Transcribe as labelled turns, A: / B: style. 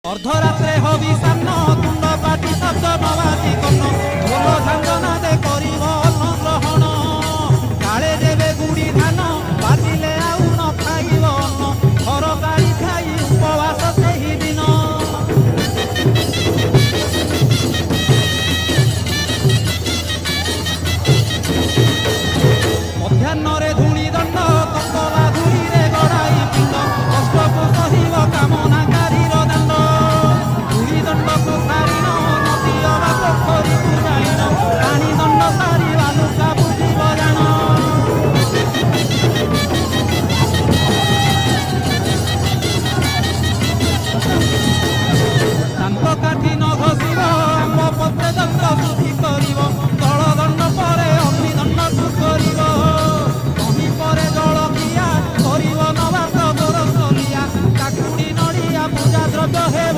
A: अर्धरात्रे hobby सान्न तुंड पाटी शब्द नवाती कर्ण ढोल झांझना दे करिब अन्न ग्रहण काले देवे गुड़ी धान बाजिले आउ न खाइब अन्न घर गाड़ी खाई उपवास सेही दिन मध्याह्न धूली दंड कंदला धूली रे गड़ाई पिंड कष्ट को सहिब कामना गारीर दांड धूली दंड को सारिन नदी अबा पोखरी तू जाइन पानी दंड सारी बालुका बुझिब जान दांत काटी न घस